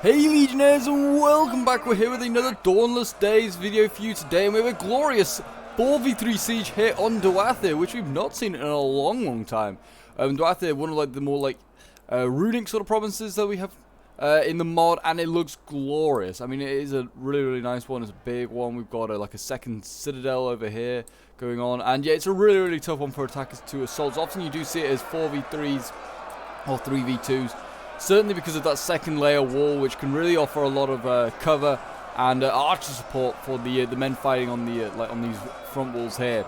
Hey Legionnaires, and welcome back. We're here with another Dawnless Days video for you today, and we have a glorious 4v3 siege here on Dawnless, which we've not seen in a long time. Dawnless, one of like the more like runic sort of provinces that we have in the mod, and it looks glorious. I mean, it is a really nice one. It's a big one. We've got like a second citadel over here going on, and yeah, it's a really tough one for attackers to assault. So often you do see it as 4v3s or 3v2s. Certainly because of that second layer wall, which can really offer a lot of cover and archer support for the men fighting on the on these front walls here.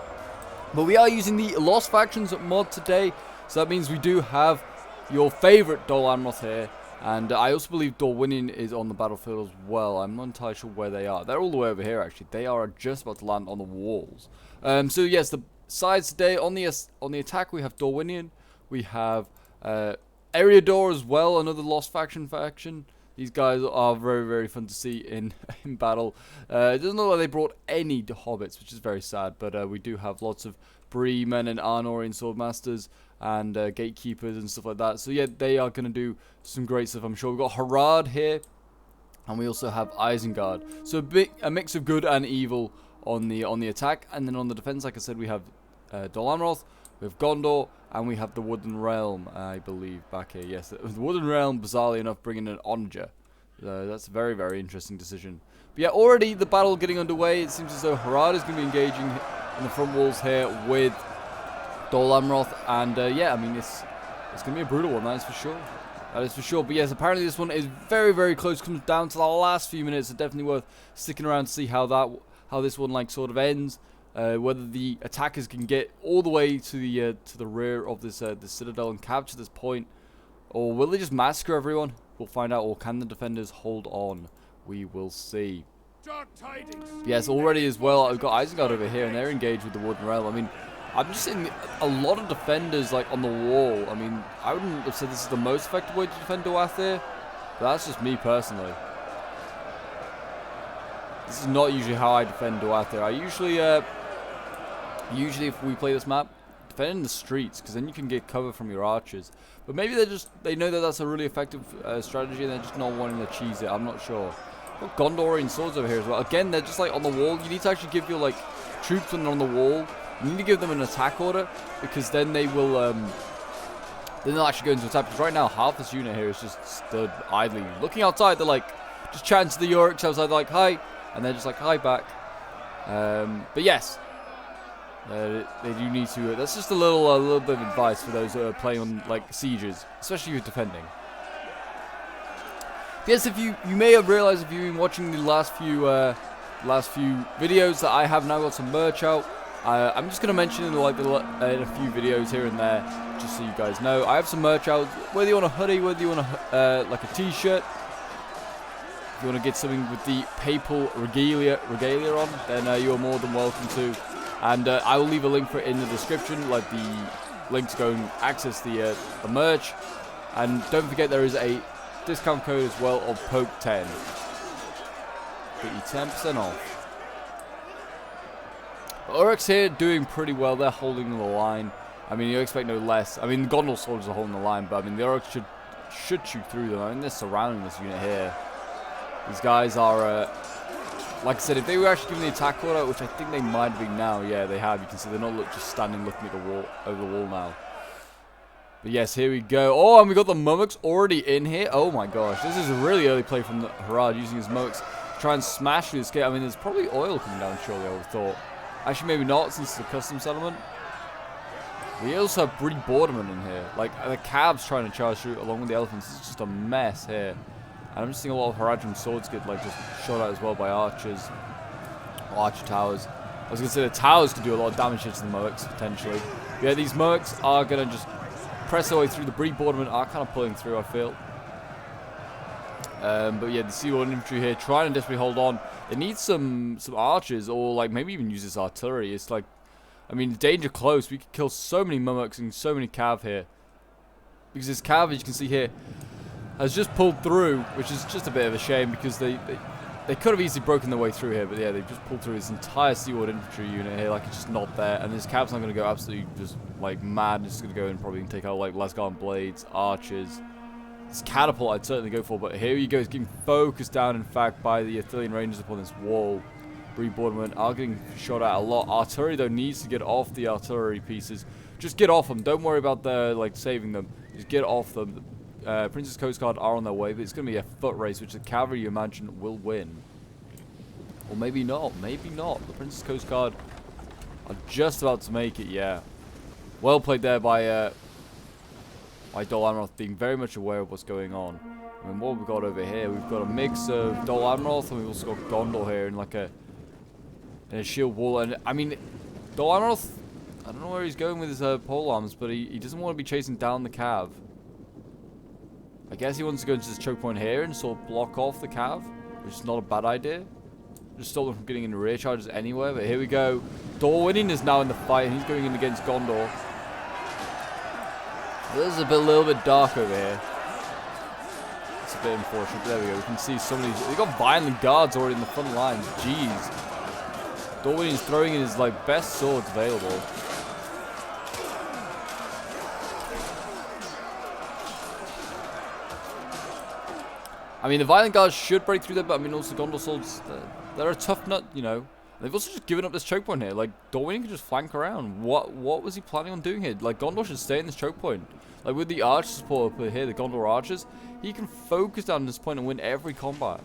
But we are using the Lost Factions mod today, so that means we do have your favorite Dol Amroth here, and I also believe Dorwinion is on the battlefield as well. I'm not entirely sure where they are. They're all the way over here actually. They are just about to land on the walls. So yes, the sides today on the attack we have Dorwinion, we have Eriador as well, another Lost faction. These guys are very fun to see in battle. It doesn't look like they brought any hobbits, which is very sad, but we do have lots of Bree men and Arnorian swordmasters and gatekeepers and stuff like that. So yeah, they are going to do some great stuff, I'm sure. We've got Harad here, and we also have Isengard. So a mix of good and evil on the attack, and then on the defense, like I said, we have Dol Amroth, we have Gondor, and we have the Wooden Realm, I believe, back here. Yes, the Wooden Realm, bizarrely enough, bringing an Onager. That's a very interesting decision. But yeah, already the battle getting underway. It seems as though Harad is going to be engaging in the front walls here with Dol Amroth. And yeah, I mean, it's going to be a brutal one, that is for sure. That is for sure. But yes, apparently this one is very close. Comes down to the last few minutes. It's definitely worth sticking around to see how this one like sort of ends. Whether the attackers can get all the way to the rear of this the citadel and capture this point, or will they just massacre everyone? We'll find out. Or can the defenders hold on? We will see. Yes, already as well, I've got Isengard over here, and they're engaged with the Wooden Realm. I mean, I'm just seeing a lot of defenders like on the wall. I mean, I wouldn't have said this is the most effective way to defend Dawnless, but that's just me personally. This is not usually how I defend Dawnless. I usually if we play this map, defend in the streets, because then you can get cover from your archers. But maybe they know that that's a really effective strategy, and they're just not wanting to cheese it. I'm not sure. Got Gondorian swords over here as well. Again, they're just like on the wall. You need to actually give your like troops when they're on the wall. You need to give them an attack order, because then they will then they'll actually go into attack. Because right now half this unit here is just stood idly looking outside. They're like just chatting to the Yoriks outside, like hi, and they're just like hi back. But yes. They do need to. That's just a little bit of advice for those who are playing on like sieges, especially if you're defending. Yes, if you may have realized if you've been watching the last few videos that I have now got some merch out. I'm just gonna mention in like in a few videos here and there, just so you guys know. I have some merch out. Whether you want a hoodie, whether you want a like a T-shirt. If you want to get something with the papal regalia on, then you are more than welcome to. And I will leave a link for it in the description, like the link to go and access the merch. And don't forget there is a discount code as well of PopeJohnPaul. Get you 10% off. Uruks here doing pretty well. They're holding the line. I mean, you expect no less. I mean, the Gondor soldiers are holding the line, but I mean, the Uruks should shoot through them. I mean, they're surrounding this unit here. These guys are... like I said, if they were actually given the attack order, which I think they might have been now, yeah, they have. You can see they're not just standing looking at the wall, over the wall now. But yes, here we go. Oh, and we got the Mummoks already in here. Oh my gosh, this is a really early play from Harad using his Mummoks to try and smash through this gate. I mean, there's probably oil coming down, surely, I would have thought. Actually, maybe not, since it's a custom settlement. We also have Bree Bordermen in here. Like, the Cavs trying to charge through along with the elephants. It's just a mess here. And I'm just seeing a lot of Haradrim swords get like just shot out as well by archers. Archer towers. I was going to say the towers could do a lot of damage here to the Murks, potentially. But yeah, these Murks are going to just press their way through. The Bree Bordermen are kind of pulling through, I feel. But yeah, the Seaward infantry here trying to desperately hold on. They need some archers, or like maybe even use this artillery. It's like, I mean, danger close. We could kill so many Murks and so many Cav here. Because this Cav, as you can see here, has just pulled through, which is just a bit of a shame, because they could have easily broken their way through here, but yeah, they've just pulled through this entire Seaward infantry unit here, like it's just not there, and this Cav's not going to go absolutely just like mad. It's going to go and probably take out like Lasgarn blades, archers, This catapult I'd certainly go for, but here he goes, getting focused down, in fact, by the Athelian Rangers upon this wall. Boardmen are getting shot at a lot. Artillery, though, needs to get off the artillery pieces. Just get off them. Don't worry about like saving them. Just get off them. Prince's Coast Guard are on their way, but it's going to be a foot race, which the cavalry, you imagine, will win. Or maybe not. Maybe not. The Prince's Coast Guard are just about to make it, yeah. Well played there by Dol Amroth, being very much aware of what's going on. I mean, what have we got over here? We've got a mix of Dol Amroth, and we've also got Gondor here in like a shield wall. And I mean, Dol Amroth, I don't know where he's going with his pole arms, but he doesn't want to be chasing down the cav. I guess he wants to go into this choke point here and sort of block off the cav, which is not a bad idea. Just stop them from getting into rear charges anywhere. But here we go. Dol winning is now in the fight, and he's going in against Gondor. This is a little bit dark over here. It's a bit unfortunate. There we go. We can see some of these. They've got violent guards already in the front lines. Jeez. Dol winning's throwing in his like best swords available. I mean, the violent guards should break through there, but I mean, also Gondor swords, they're a tough nut, you know. They've also just given up this choke point here. Like, Dol winning can just flank around. What was he planning on doing here? Like, Gondor should stay in this choke point. Like, with the archer support up here, the Gondor archers, he can focus down this point and win every combat.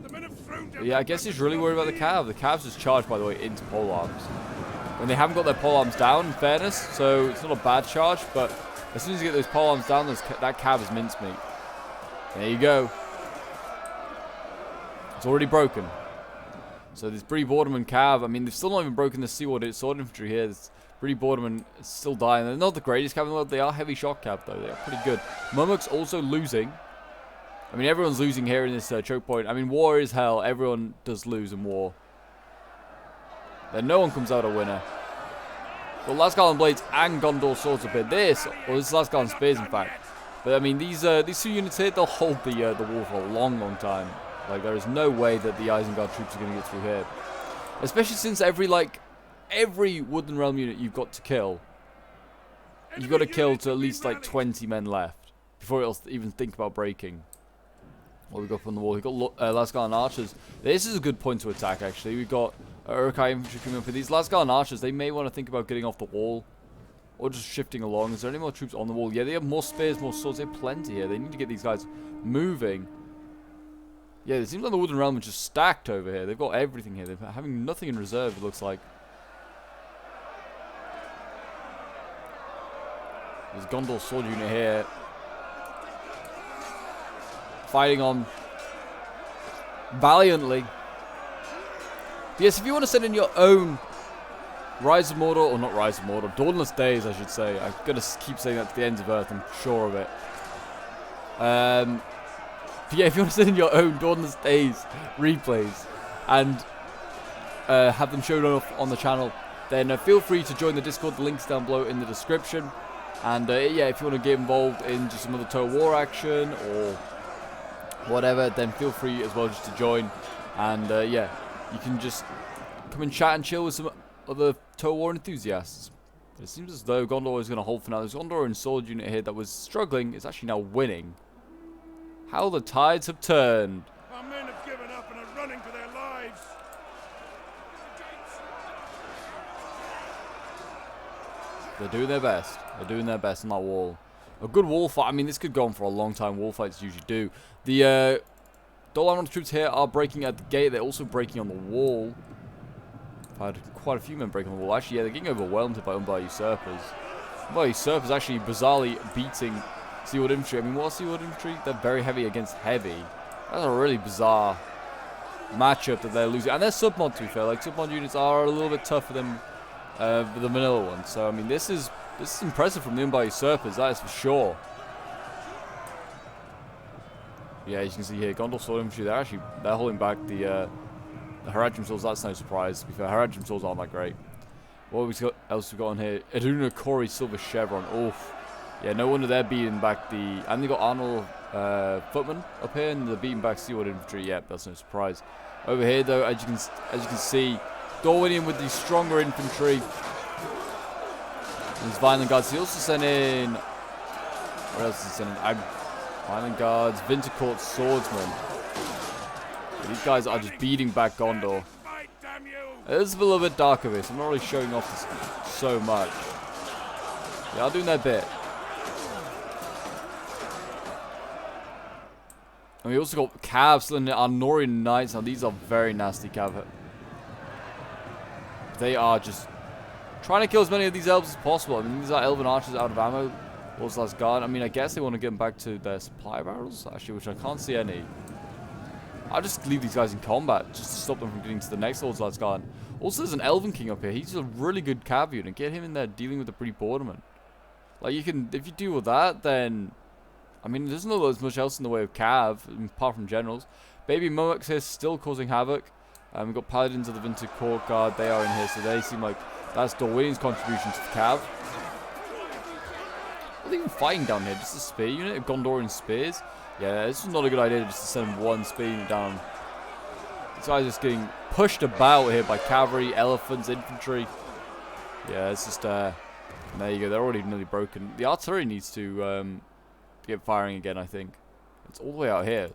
But yeah, I guess he's really worried about the cav. The cav's just charged, by the way, into pole arms. When they haven't got their pole arms down, in fairness, so it's not a bad charge, but as soon as you get those pole arms down, that cav is mincemeat. There you go. It's already broken. So this Boardman cav, I mean, they've still not even broken the sword infantry here. This Boardman is still dying. They're not the greatest cav in the world. They are heavy shot cav, though. They're pretty good. Murmuk's also losing. I mean, everyone's losing here in this choke point. I mean, war is hell. Everyone does lose in war. Then no one comes out a winner. Well, Lasgarland Blades and Gondor Swords up here. This is Lasgarland Spears, in fact. But, I mean, these two units here, they'll hold the wall for a long, long time. Like, there is no way that the Isengard troops are going to get through here. Especially since every Woodland Realm unit you've got to kill, you've got to kill to at least, like, 20 men left before it'll even think about breaking. What we got from the wall? We've got Lasgarland Archers. This is a good point to attack, actually. We've got Uruk-hai infantry coming up with these Lasgarland Archers. They may want to think about getting off the wall or just shifting along. Is there any more troops on the wall? Yeah, they have more spears, more swords. They have plenty here. They need to get these guys moving. Yeah, it seems like the Woodland Realm is just stacked over here. They've got everything here. They're having nothing in reserve, it looks like. There's Gondor sword unit here. Fighting on valiantly. But yes, if you want to send in your own Rise of Mordor, or not Rise of Mordor, Dawnless Days, I should say. I'm going to keep saying that to the ends of Earth, I'm sure of it. But yeah, if you want to send in your own Dawnless Days replays and have them shown off on the channel, then feel free to join the Discord. The link's down below in the description. And yeah, if you want to get involved in just some other Total War action or whatever, then feel free as well just to join. And yeah, you can just come and chat and chill with some other Total War enthusiasts. But it seems as though Gondor is going to hold for now. There's Gondor and sword unit here that was struggling. It's actually now winning. How the tides have turned. Our men have given up and are running for their lives. They're doing their best. They're doing their best on that wall. A good wall fight. I mean, this could go on for a long time. Wall fights usually do. The Dol Amroth troops here are breaking at the gate. They're also breaking on the wall. I've had quite a few men breaking on the wall. Actually, yeah, they're getting overwhelmed by Umbar usurpers. Umbar usurpers actually bizarrely beating Seaward infantry. I mean, what Seaward infantry? They're very heavy against heavy. That's a really bizarre matchup that they're losing. And they're submod, to be fair. Like, submod units are a little bit tougher than the vanilla ones. So, I mean, this is impressive from the Umbar usurpers. That is for sure. Yeah, as you can see here, Gondor sword infantry. They're holding back the Haradrim swords. That's no surprise. To be fair, Haradrim swords aren't that great. What else we got on here? Eduna Kori Silver Chevron. Oof. Yeah, no wonder they're beating back the... And they got Arnold Footman up here, and they're beating back Seaward infantry. Yep, that's no surprise. Over here, though, as you can see, Dorwinian with the stronger infantry. These violent guards. He also sent in... What else is he sending? Island Guards, Vintercourt Swordsmen. These guys are just beating back Gondor. Fight, damn you! It is a little bit dark of this. I'm not really showing off this so much. They are doing their bit. And we also got Cav still in the Arnorian Knights. Now these are very nasty Cav. They are just trying to kill as many of these elves as possible. I mean, these are elven archers out of ammo. Also, last guard. I mean, I guess they want to get them back to their supply barrels, actually, which I can't see any. I'll just leave these guys in combat, just to stop them from getting to the next Lord's Last Guard. Also, there's an Elven King up here. He's a really good cav unit. Get him in there dealing with the pretty borderman. Like, you can, if you deal with that, then, I mean, there's not as much else in the way of cav, apart from generals. Baby Moax here still causing havoc. We've got Paladins of the Vinter Court Guard. They are in here, so they seem like that's Dorwinian's contribution to the cav. Are they even fighting down here? Just a spear unit of Gondorian spears? Yeah, this is not a good idea just to send one spear unit down. This guy's just getting pushed about here by cavalry, elephants, infantry. Yeah, it's just, there you go. They're already nearly broken. The artillery needs to get firing again, I think. It's all the way out here.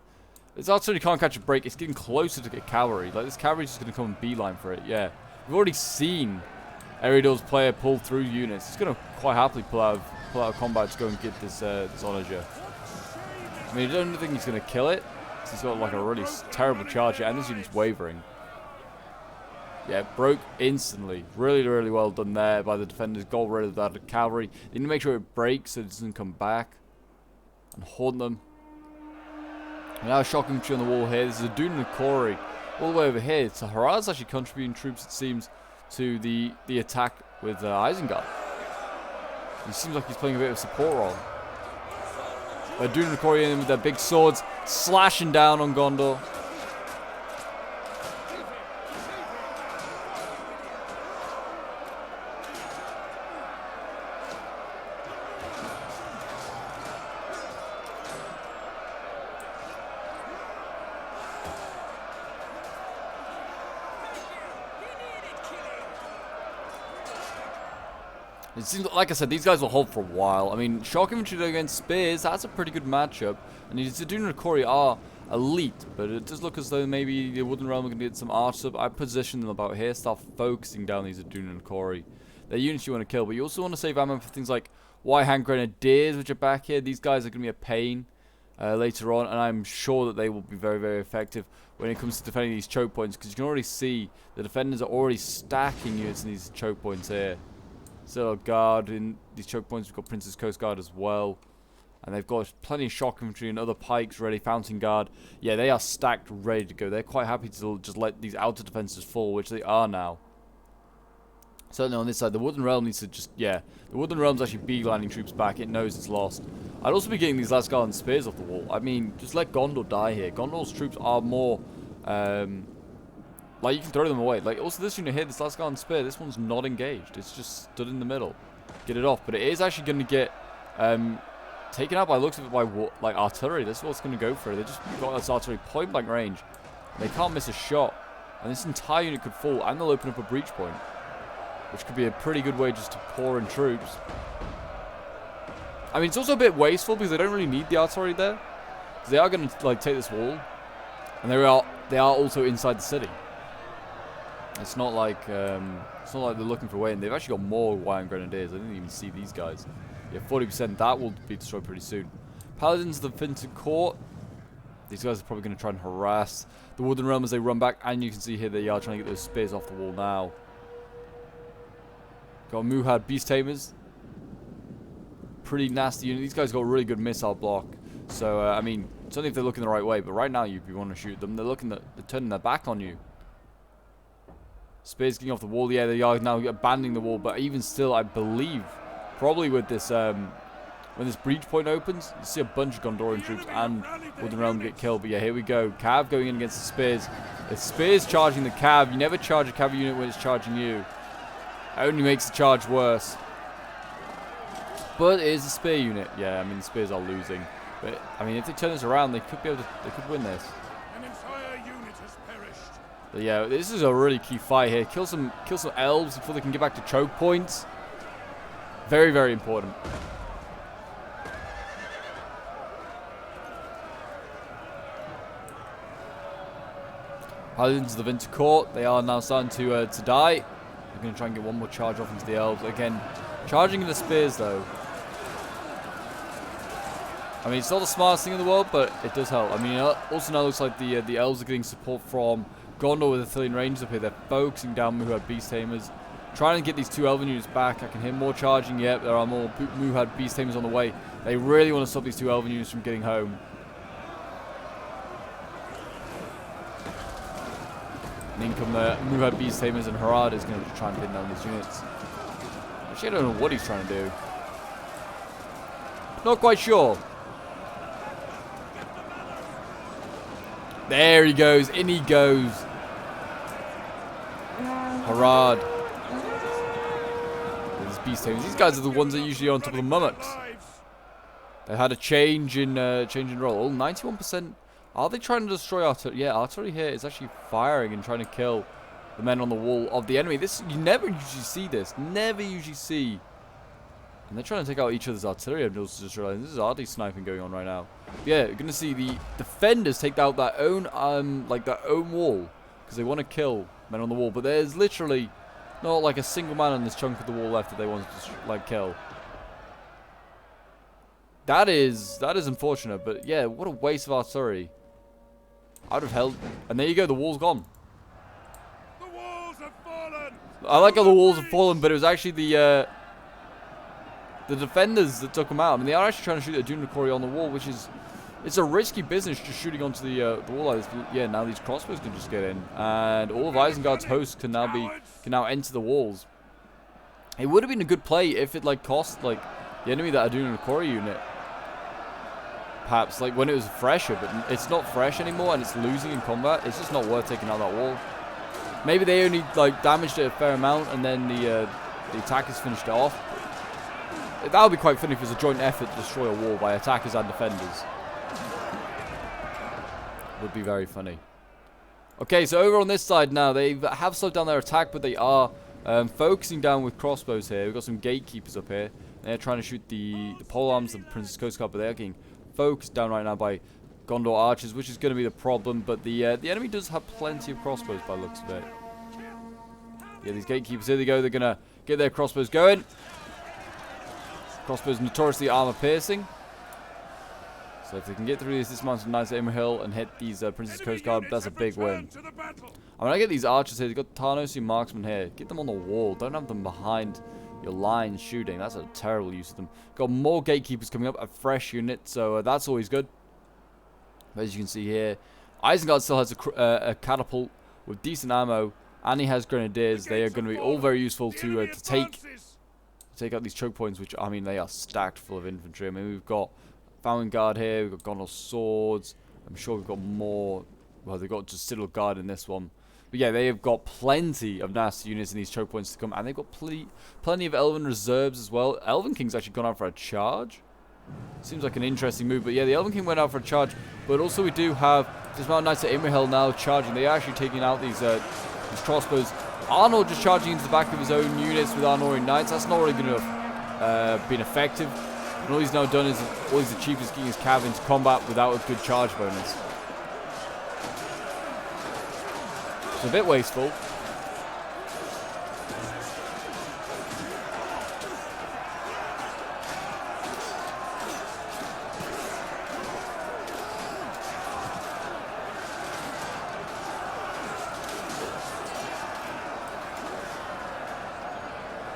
This artillery can't catch a break. It's getting closer to get cavalry. Like, this cavalry's just going to come and beeline for it. Yeah. We've already seen Eredor's player pull through units. He's going to quite happily pull out of combat to go and get this onager. I mean, I don't think he's going to kill it. He's got like a really terrible charger, and this unit's wavering. Yeah, it broke instantly. Really, really well done there by the defenders. Got rid of that cavalry. They need to make sure it breaks so it doesn't come back and haunt them. And now shock infantry on the wall here. This is a Dun and Corey all the way over here. So Harad's actually contributing troops, it seems, to the attack with Isengard. He seems like he's playing a bit of a support role. But Dun and Corey in with their big swords, slashing down on Gondor. It seems like I said, these guys will hold for a while. I mean, shock infantry against spears, that's a pretty good matchup. And the Zadun and Corey are elite, but it does look as though maybe the Wooden Realm are going to get some archers up. I position them about here, start focusing down these Zadun and Corey. They're units you want to kill, but you also want to save ammo for things like White Hand Grenadiers, which are back here. These guys are going to be a pain later on, and I'm sure that they will be very, very effective when it comes to defending these choke points, because you can already see the defenders are already stacking units in these choke points here. So guard in these choke points. We've got Prince's Coast Guard as well, and they've got plenty of shock infantry and other pikes ready. Fountain Guard, yeah, they are stacked, ready to go. They're quite happy to just let these outer defenses fall, which they are now. Certainly on this side, the Wooden Realm needs to just, yeah, the Wooden Realm's actually beelining troops back. It knows it's lost. I'd also be getting these last guard and spears off the wall. I mean, just let Gondor die here. Gondor's troops are more, like, you can throw them away. Like, also this unit here, this last guard and spear, this one's not engaged. It's just stood in the middle. Get it off. But it is actually going to get taken out by looks of it by, like, artillery. This is what's going to go for it. They just got this artillery point blank range. They can't miss a shot. And this entire unit could fall, and they'll open up a breach point, which could be a pretty good way just to pour in troops. I mean, it's also a bit wasteful because they don't really need the artillery there. Because they are going to, like, take this wall. And they are also inside the city. It's not like they're looking for a way, and they've actually got more White Grenadiers. I didn't even see these guys. Yeah, 40%. That will be destroyed pretty soon. Paladins of the Finton Court. These guys are probably going to try and harass the Wooden Realm as they run back, and you can see here they are trying to get those spears off the wall now. Got Muhad Beast Tamers. Pretty nasty unit. These guys got a really good missile block. So I mean, certainly if they're looking the right way, but right now you want to shoot them. They're turning their back on you. Spears getting off the wall. Yeah, they are now abandoning the wall, but even still, I believe, probably with this, when this breach point opens, you see a bunch of Gondorian troops and Wooden Realm get killed. But yeah, here we go. Cav going in against the Spears. The Spears charging the Cav. You never charge a Cav unit when it's charging you. It only makes the charge worse. But it is a Spear unit. Yeah, I mean, the Spears are losing. But, I mean, if they turn this around, they could win this. An entire unit has perished. But yeah, this is a really key fight here. Kill some elves before they can get back to choke points. Very, very important. Paladins of the Winter Court, they are now starting to die. They're going to try and get one more charge off into the elves. Again, charging in the spears though. I mean, it's not the smartest thing in the world, but it does help. I mean, also now looks like the elves are getting support from Gondor with the Thillian Rangers up here. They're focusing down Muhad Beast Tamers, trying to get these 2 elven units back. I can hear more charging. Yep, there are more Muhad Beast Tamers on the way. They really want to stop these 2 elven units from getting home. And in come the Muhad Beast Tamers, and Harad is going to try and pin down these units. Actually, I don't know what he's trying to do. Not quite sure. There he goes. In he goes. Harad. These beast tamers. These guys are the ones that are usually on top of the mummoks. They had a change in role. 91%. Are they trying to destroy artillery? Yeah, artillery here is actually firing and trying to kill the men on the wall of the enemy. This, you never usually see this. Never usually see. And they're trying to take out each other's artillery. I'm just realizing this is RD sniping going on right now. Yeah, you're gonna see the defenders take out their own their own wall because they want to kill men on the wall. But there's literally not like a single man on this chunk of the wall left that they want to kill. That is unfortunate. But yeah, what a waste of artillery. I'd have held, and there you go. The wall's gone. The walls have fallen. I like how the walls have fallen, but it was actually the defenders that took them out. I mean, they are actually trying to shoot a Dune Quarry on the wall, which is, it's a risky business just shooting onto the wall like this. But yeah, now these crossbows can just get in, and all of Isengard's hosts can now enter the walls. It would have been a good play if it cost the enemy that Dune Quarry unit. Perhaps when it was fresher, but it's not fresh anymore, and it's losing in combat. It's just not worth taking out that wall. Maybe they only damaged it a fair amount, and then the attackers finished it off. That would be quite funny if it was a joint effort to destroy a wall by attackers and defenders. Would be very funny. Okay, so over on this side now, they have slowed down their attack, but they are focusing down with crossbows here. We've got some gatekeepers up here. They're trying to shoot the pole arms, the Princess Coast Guard, but they're getting focused down right now by Gondor archers, which is going to be the problem. But the enemy does have plenty of crossbows by the looks of it. Yeah, these gatekeepers, here they go. They're going to get their crossbows going. Crossbows notoriously armor piercing. So if they can get through these dismounted knights at Imrahil and hit these Princess Coast Guard, that's a big win. I mean, I get these archers here. They've got Tarnosi marksmen here. Get them on the wall. Don't have them behind your lines shooting. That's a terrible use of them. Got more gatekeepers coming up, a fresh unit, so that's always good. But as you can see here, Isengard still has a catapult with decent ammo, and he has grenadiers. They are going to be all very useful to take out these choke points, which, I mean, they are stacked full of infantry. I mean, we've got Fountain Guard here, we've got Gondor swords. I'm sure we've got more. Well, they've got just Citadel Guard in this one. But yeah, they have got plenty of nasty units in these choke points to come, and they've got plenty of Elven reserves as well. Elven King's actually gone out for a charge. Seems like an interesting move, but yeah, the Elven King went out for a charge. But also we do have Dismounted Knights at Imrahil now charging. They are actually taking out these crossbows. Arnor just charging into the back of his own units with Arnorian Knights. That's not really going to have been effective. And all he's now done is all he's achieved is getting his cav into combat without a good charge bonus. It's a bit wasteful.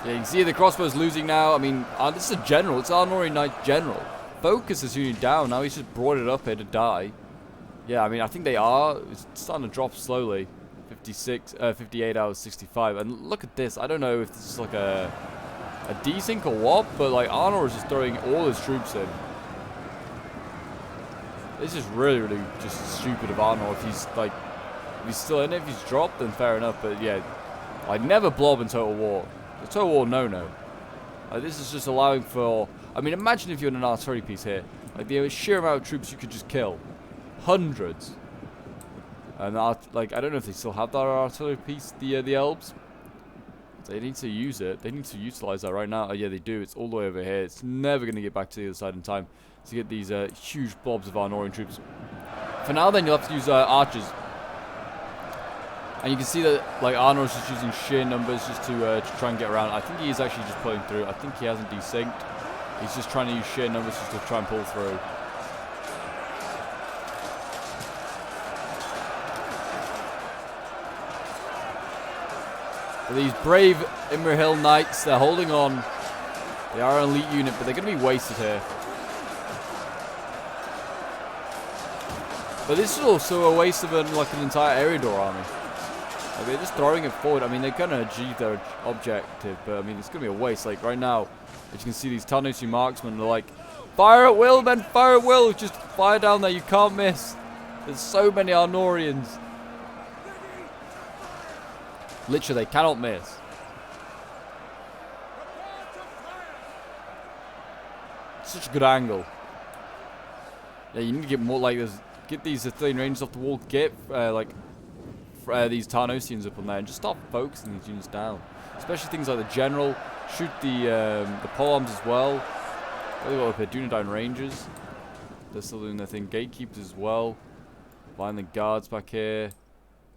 Yeah, you can see the crossbow's losing now. I mean, this is a general. It's Arnorian Knight General. Focus is unit down. Now he's just brought it up here to die. Yeah, I mean, I think they are. It's starting to drop slowly. 58 hours, 65. And look at this. I don't know if this is like a desync or what, but like Arnor is just throwing all his troops in. This is really, really just stupid of Arnor. If he's still in it, if he's dropped, then fair enough. But yeah, I'd never blob in Total War. The Total War, no. This is just allowing for. I mean, imagine if you're in an artillery piece here. Like the sheer amount of troops you could just kill, hundreds. And like, I don't know if they still have that artillery piece, the elves. They need to use it. They need to utilize that right now. Oh yeah, they do. It's all the way over here. It's never going to get back to the other side in time to get these huge blobs of Arnorian troops. For now, then you'll have to use archers. And you can see that like Arnold's just using sheer numbers just to try and get around. I think he's actually just pulling through. I think he hasn't desynced. He's just trying to use sheer numbers just to try and pull through. But these brave Imrahil Knights, they're holding on. They are an elite unit, but they're going to be wasted here. But this is also a waste of an entire Eriador army. Like, they're just throwing it forward. I mean, they're going to achieve their objective, but I mean, it's going to be a waste. Like, right now, as you can see, these Tarnusi marksmen are like, fire at will, men, fire at will. Just fire down there, you can't miss. There's so many Arnorians. Literally, they cannot miss. Such a good angle. Yeah, you need to get more like this. Get these Athenian Rangers off the wall. Get these Tarnosians up on there and just start focusing these units down. Especially things like the general. Shoot the polearms as well. What do we got up here? Dunedain Rangers. They're still doing their thing. Gatekeepers as well. Find the guards back here.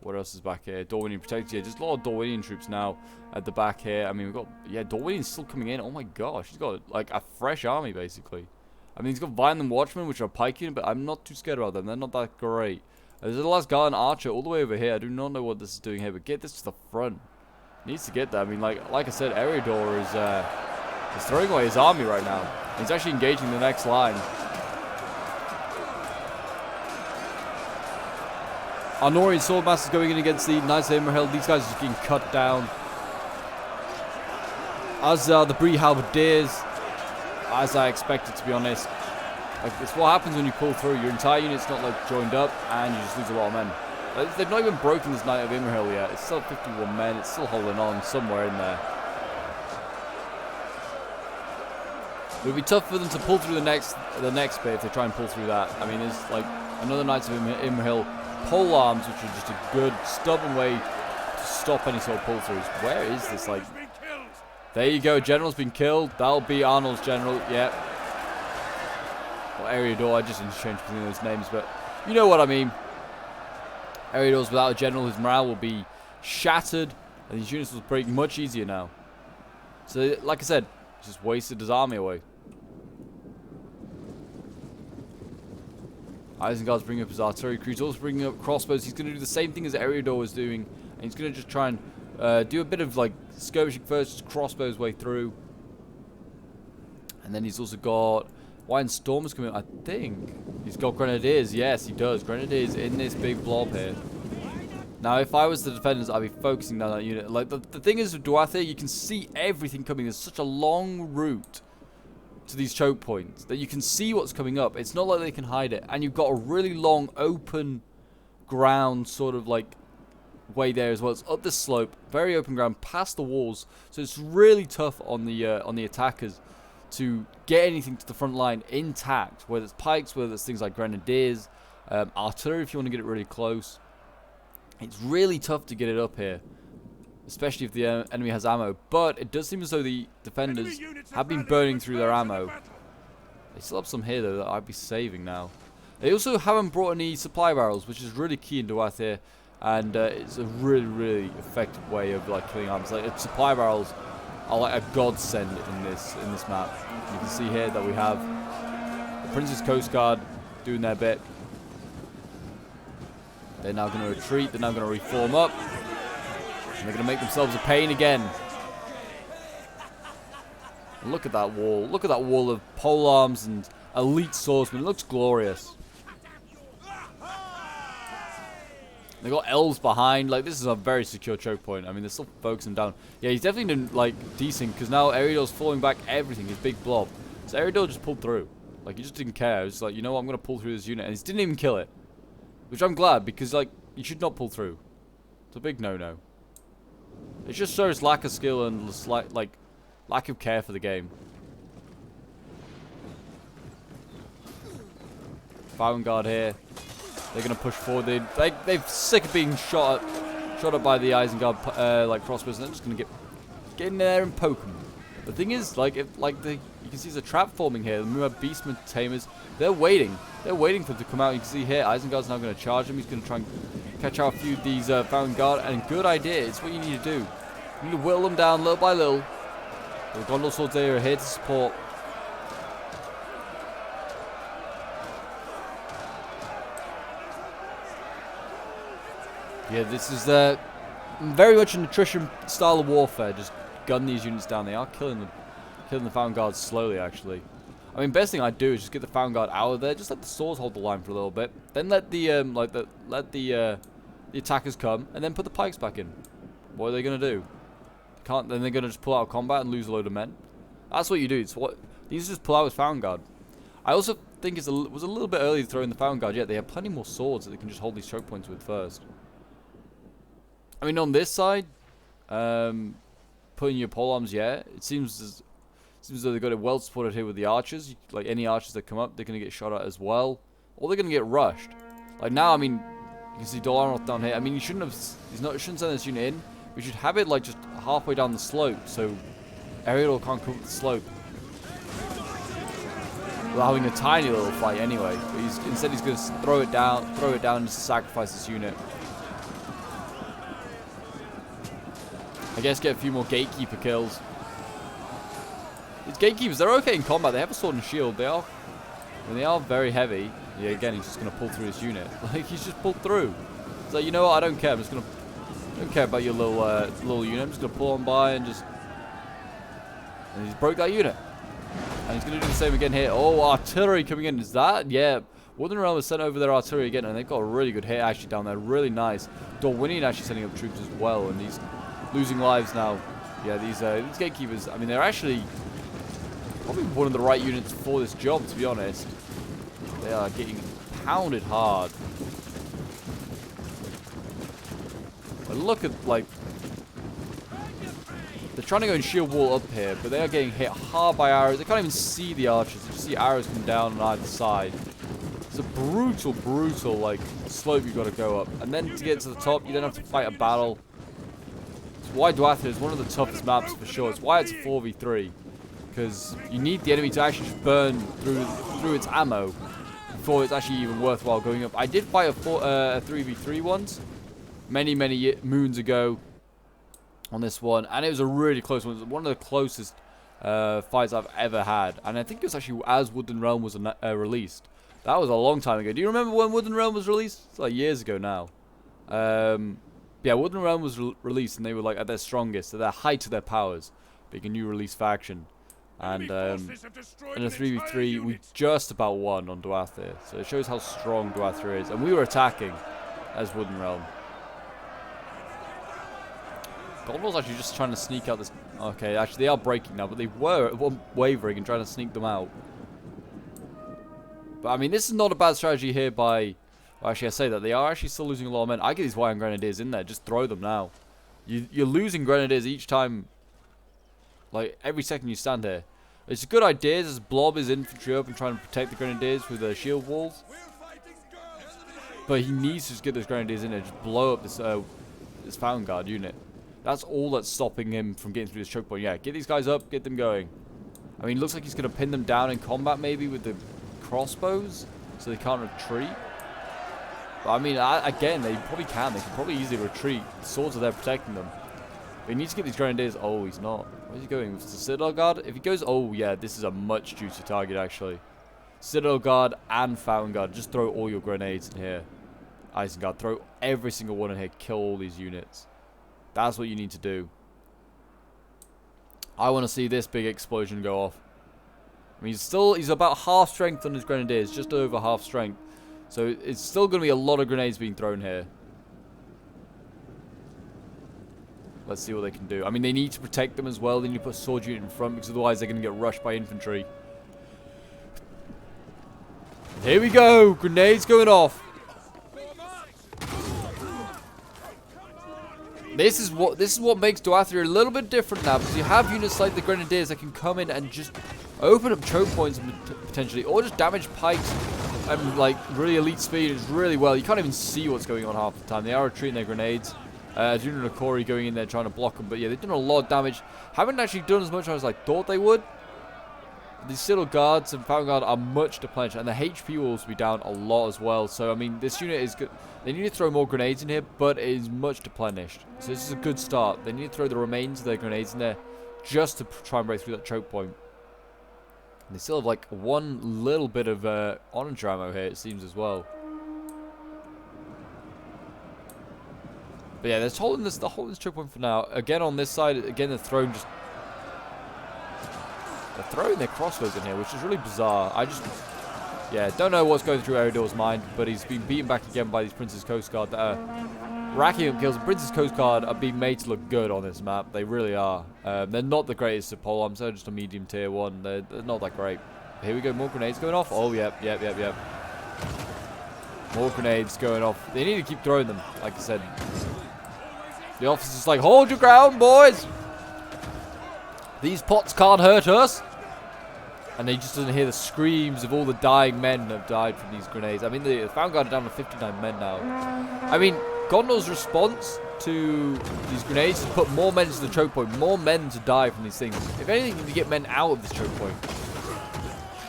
What else is back here? Dorwinian protectors. Yeah, just a lot of Dorwinian troops now at the back here. I mean, we've got, yeah, Dorwinian's still coming in. Oh my gosh, he's got like a fresh army basically. I mean, he's got Violent Watchmen, which are pike unit, but I'm not too scared about them. They're not that great. There's the last Garland Archer all the way over here. I do not know what this is doing here, but get this to the front. Needs to get that. I mean, like I said, Eriador is throwing away his army right now. He's actually engaging the next line. Arnorian Swordmasters going in against the Knights of Imrahil. These guys are just getting cut down. As are the Bree Halberdiers, as I expected, to be honest. Like, it's what happens when you pull through. Your entire unit's not like joined up, and you just lose a lot of men. They've not even broken this Knight of Imrahil yet. It's still 51 men. It's still holding on somewhere in there. It would be tough for them to pull through the next bit if they try and pull through that. I mean, there's like another Knights of Imrahil pole arms, which are just a good stubborn way to stop any sort of pull throughs. Where is this? Like, there you go. General's been killed. That'll be Arnold's general. Yep. Or Eriador. I just interchanged between those names, but you know what I mean. Eriador's without a general. His morale will be shattered, and these units will break much easier now. So, like I said, just wasted his army away. Isengard's bringing up his artillery crew. He's also bringing up crossbows. He's going to do the same thing as Eriador was doing. And he's going to just try and do a bit of like skirmishing first, just crossbows way through. And then he's also got Wine Stormers coming, I think. He's got Grenadiers. Yes, he does. Grenadiers in this big blob here. Now, if I was the defenders, I'd be focusing down that unit. Like, the thing is with Duathe, you can see everything coming. There's such a long route to these choke points that you can see what's coming up. It's not like they can hide it. And you've got a really long open ground sort of like way there as well. It's up the slope, very open ground, past the walls. So it's really tough on the attackers to get anything to the front line intact, whether it's pikes, whether it's things like grenadiers, artillery if you want to get it really close. It's really tough to get it up here, especially if the enemy has ammo. But it does seem as though the defenders have been burning through their ammo. They still have some here though that I'd be saving now. They also haven't brought any supply barrels, which is really key in Duathe here, and it's a really effective way of like killing arms. Like, supply barrels are like a godsend in this map. You can see here that we have the Prince's Coast Guard doing their bit. They're now going to retreat. They're now going to reform up. And they're going to make themselves a pain again. Look at that wall. Look at that wall of polearms and elite swordsmen. It looks glorious. They got elves behind. Like, this is a very secure choke point. I mean, they're still focusing down. Yeah, he's definitely done, like, decent, because now Eriador's falling back everything. His big blob. So Eriador just pulled through. Like, he just didn't care. He was like, you know what, I'm going to pull through this unit. And he didn't even kill it. Which I'm glad, because, like, you should not pull through. It's a big no-no. It just shows lack of skill and, like, lack of care for the game. Guard here. They're going to push forward. They're sick of being shot up by the Isengard, like, crossbows. And they're just going to get in there and poke them. The thing is, like, you can see there's a trap forming here. The Muad Beastmen Tamers, they're waiting. They're waiting for them to come out. You can see here, Isengard's now going to charge him. He's going to try and catch out a few of these Fountain Guard, and good idea. It's what you need to do. You need to whittle them down little by little. The Gondor Swords there are here to support. Yeah, this is very much an attrition style of warfare. Just gun these units down. They are killing the Fountain Guards slowly, actually. I mean, best thing I'd do is just get the Fountain Guard out of there. Just let the swords hold the line for a little bit. Then let the attackers come, and then put the pikes back in. What are they gonna do? Then they're gonna just pull out of combat and lose a load of men. That's what you do. It's what these just pull out with Fountain Guard. I also think it was a little bit early to throw in the Fountain Guard. Yet they have plenty more swords that they can just hold these choke points with first. I mean, on this side, putting your polearms, yeah, it seems as though they've got it well supported here with the archers. Like, any archers that come up, they're going to get shot at as well. Or they're going to get rushed. Like, now, I mean, you can see Dol Amroth down here. I mean, he shouldn't send this unit in. We should have it, like, just halfway down the slope, so Ariel can't come up the slope. We're having a tiny little fight anyway. But instead he's going to throw it down just to sacrifice this unit. I guess get a few more gatekeeper kills. These gatekeepers, they're okay in combat. They have a sword and shield. They are very heavy. Yeah, again, he's just gonna pull through his unit. Like, he's just pulled through. So you know what? I don't care. I don't care about your little unit. I'm just gonna pull on by and he's broke that unit. And he's gonna do the same again here. Oh, artillery coming in. Is that? Yeah. Wooden Realm has sent over their artillery again, and they've got a really good hit actually down there. Really nice. Dorwinian actually sending up troops as well, and he's losing lives now. Yeah, these gatekeepers, I mean, they're actually probably one of the right units for this job, to be honest. They are getting pounded hard. But look at, like, they're trying to go and shield wall up here, but they are getting hit hard by arrows. They can't even see the archers. They just see arrows come down on either side. It's a brutal, like, slope you've got to go up. And then to get to the top, you then have to fight a battle. Why Dwathir is one of the toughest maps for sure. It's why it's a 4v3, because you need the enemy to actually just burn through its ammo before it's actually even worthwhile going up. I did fight a 3v3 once, many moons ago on this one, and it was a really close one. It was one of the closest fights I've ever had, and I think it was actually as Woodland Realm was released. That was a long time ago. Do you remember when Woodland Realm was released? It's like years ago now. Yeah, Woodland Realm was released, and they were like at their strongest, at their height of their powers, being a new release faction. And in a 3v3, we just about won on Dwathir. So it shows how strong Dwathir is. And we were attacking as Woodland Realm. Gondor's actually just trying to sneak out this. Okay, actually they are breaking now, but they were wavering and trying to sneak them out. But I mean, this is not a bad strategy here by. Well, actually, I say that they are actually still losing a lot of men. I get these Iron Grenadiers in there. Just throw them now. You're losing Grenadiers each time. Like, every second you stand here. It's a good idea. Just blob his infantry up and try and protect the Grenadiers with their shield walls. But he needs to just get those Grenadiers in there. Just blow up this Fountain Guard unit. That's all that's stopping him from getting through this choke point. Yeah, get these guys up. Get them going. I mean, it looks like he's going to pin them down in combat maybe with the crossbows. So they can't retreat. But I mean, again, they probably can. They can probably easily retreat. The swords are there protecting them. But he needs to get these Grenadiers. Oh, he's not. Where's he going? With the Citadel Guard? If he goes... Oh, yeah, this is a much juicier target, actually. Citadel Guard and Fountain Guard. Just throw all your grenades in here. Isengard, throw every single one in here. Kill all these units. That's what you need to do. I want to see this big explosion go off. I mean, he's about half strength on his Grenadiers. Just over half strength. So it's still going to be a lot of grenades being thrown here. Let's see what they can do. I mean, they need to protect them as well. They need to put a sword unit in front, because otherwise they're going to get rushed by infantry. Here we go. Grenades going off. This is what makes Dwathir a little bit different now, because you have units like the Grenadiers that can come in and just open up choke points potentially, or just damage pikes. And like really elite speed is really well. You can't even see what's going on half the time. They are retreating their grenades. Junior and Akori going in there trying to block them. But yeah, they've done a lot of damage. Haven't actually done as much as I thought they would. the Citadel Guards and Fountain Guard are much depleted, and the HP will also be down a lot as well. So, I mean, this unit is good. They need to throw more grenades in here, but it is much depleted. So, this is a good start. They need to throw the remains of their grenades in there just to try and break through that choke point. And they still have, like, one little bit of orange ammo here, it seems, as well. But yeah, they're holding this choke point for now. Again, on this side, again, they're throwing their crossbows in here, which is really bizarre. Yeah, don't know what's going through Eredor's mind, but he's been beaten back again by these Prince's Coast Guard that are racking up kills. The Prince's Coast Guard are being made to look good on this map. They really are. They're not the greatest of polearms. They're just a medium tier 1. They're not that great. Here we go, more grenades going off. Oh, yep. More grenades going off. They need to keep throwing them, like I said. The officer's like, hold your ground, boys! These pots can't hurt us! And they just doesn't hear the screams of all the dying men that have died from these grenades. I mean, the Fountain Guard are down to 59 men now. I mean, Gondor's response to these grenades is to put more men into the choke point. More men to die from these things. If anything, you need to get men out of this choke point.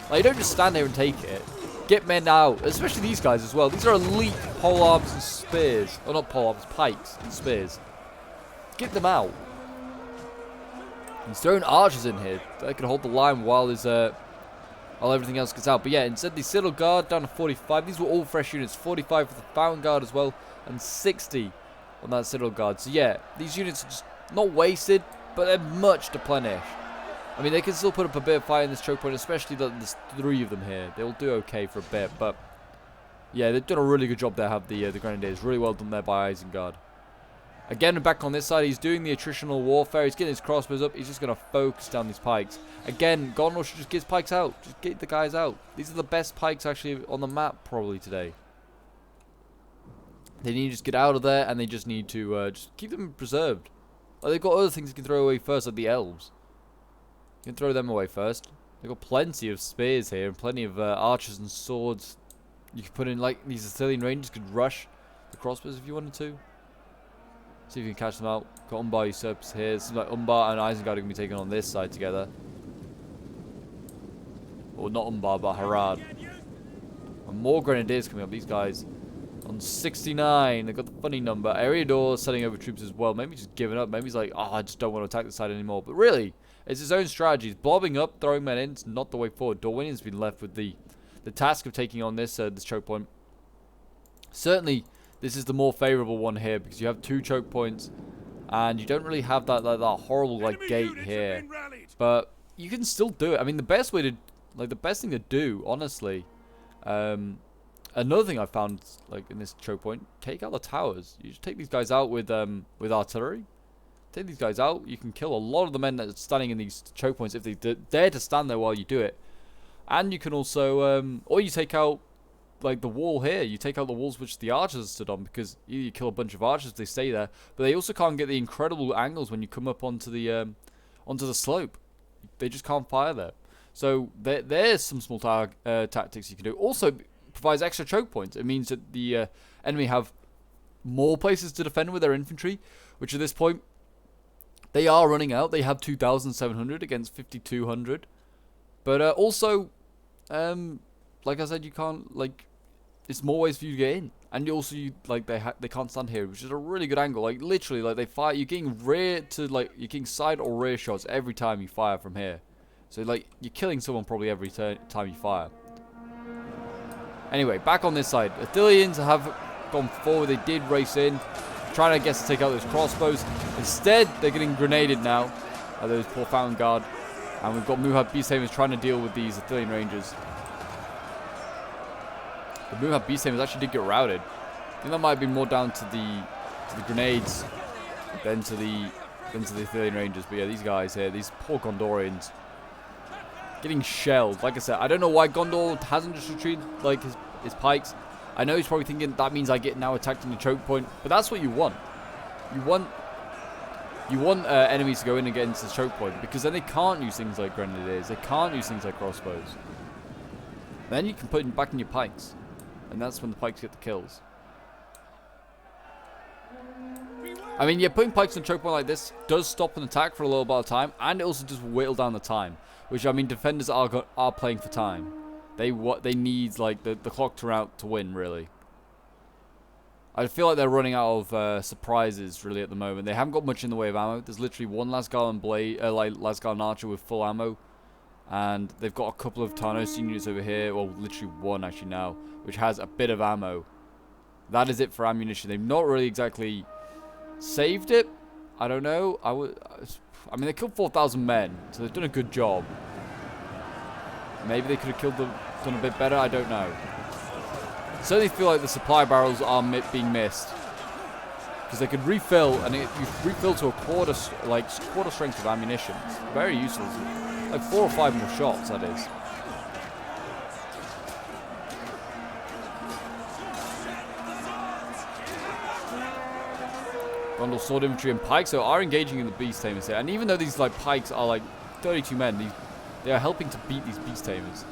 Like, you don't just stand there and take it. Get men out. Especially these guys as well. These are elite polearms and spears. Or not polearms, pikes and spears. Get them out. He's throwing archers in here. They can hold the line while everything else gets out. But yeah, instead the Citadel Guard down to 45. These were all fresh units. 45 for the Fountain Guard as well. And 60 on that Citadel Guard. So yeah, these units are just not wasted, but they're much deplenished. I mean, they can still put up a bit of fire in this choke point, especially there's 3 of them here. They'll do okay for a bit, but yeah, they've done a really good job there. Have the Grenadiers. Really well done there by Isengard. Again, back on this side, he's doing the attritional warfare. He's getting his crossbows up. He's just going to focus down these pikes. Again, Gondor should just get his pikes out. Just get the guys out. These are the best pikes, actually, on the map, probably, today. They need to just get out of there, and they just need to just keep them preserved. Like, they've got other things you can throw away first, like the elves. You can throw them away first. They've got plenty of spears here, and plenty of archers and swords. You could put in, like, these Assyrian Rangers could rush the crossbows if you wanted to. See if you can catch them out. Got Umbar usurps here. It seems like Umbar and Isengard are going to be taken on this side together. Or not Umbar, but Harad. And more Grenadiers coming up. These guys on 69. They've got the funny number. Eredor sending over troops as well. Maybe just giving up. Maybe he's like, oh, I just don't want to attack this side anymore. But really, it's his own strategy. He's blobbing up, throwing men in. It's not the way forward. Dorwinian's been left with the task of taking on this choke point. Certainly, this is the more favorable one here because you have 2 choke points, and you don't really have that horrible gate here. But you can still do it. I mean, the best thing to do, honestly. Another thing I found in this choke point, take out the towers. You just take these guys out with artillery. Take these guys out. You can kill a lot of the men that are standing in these choke points if they dare to stand there while you do it. And you can also, or you take out the wall here. You take out the walls which the archers stood on, because you kill a bunch of archers if they stay there, but they also can't get the incredible angles when you come up onto the slope. They just can't fire there. So there's some small tactics you can do. Also provides extra choke points. It means that the enemy have more places to defend with their infantry, which at this point they are running out. They have 2,700 against 5,200, but also like I said, you can't it's more ways for you to get in, and also they can't stand here, which is a really good angle. Literally, they fire. You're getting you're getting side or rear shots every time you fire from here. So you're killing someone probably every time you fire. Anyway, back on this side, Athelians have gone forward. They did race in, trying to take out those crossbows. Instead, they're getting grenaded now by those poor Fountain Guard, and we've got Muhab Beasthamers trying to deal with these Athelian Rangers. The Muhab Beasthamers actually did get routed. I think that might have been more down to the grenades than to the Athelian Rangers. But yeah, these guys here, these poor Gondorians, getting shelled. Like I said, I don't know why Gondor hasn't just retreated his pikes. I know he's probably thinking that means I get now attacked in the choke point, but that's what you want. You want enemies to go in and get into the choke point, because then they can't use things like grenadiers. They can't use things like crossbows. Then you can put them back in your pikes. And that's when the pikes get the kills. I mean, yeah, putting pikes on choke point like this does stop an attack for a little bit of time, and it also does whittle down the time. Which, I mean, defenders are playing for time. They need, like, the clock to run out to win, really. I feel like they're running out of surprises, really, at the moment. They haven't got much in the way of ammo. There's literally one Lasgarland Lasgarland Archer with full ammo. And they've got a couple of Tarnosin units over here. Well, literally one, actually, now. Which has a bit of ammo. That is it for ammunition. They've not really exactly saved it. I don't know. I mean, they killed 4,000 men. So they've done a good job. Maybe they could have done a bit better. I don't know. Certainly feel like the supply barrels are being missed, because they could refill, and you refill to a quarter strength of ammunition. It's very useful, like 4 or 5 more shots. That is. Gondor sword infantry and pikes so are engaging in the beast tamers here, and even though these like pikes are like 32 men, they are helping to beat these beast tamers.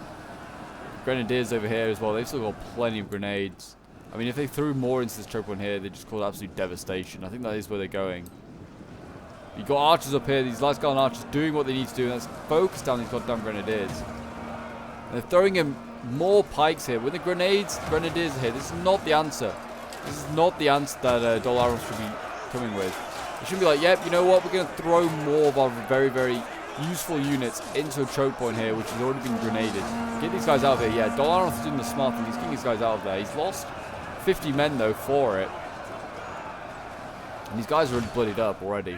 Grenadiers over here as well. They've still got plenty of grenades. I mean, if they threw more into this choke point here, they just cause absolute devastation. I think that is where they're going. You've got archers up here. These Lasgarland archers doing what they need to do. And let's focus down these goddamn grenadiers. And they're throwing in more pikes here. With the grenadiers here, this is not the answer. This is not the answer that Dol Amroth should be coming with. It should be like, yep, you know what? We're going to throw more of our very, very useful units into a choke point here, which has already been grenaded. Get these guys out of here. Yeah, Dol Amroth is doing the smart thing. He's getting these guys out of there. He's lost 50 men, though, for it. And these guys are already bloodied up already.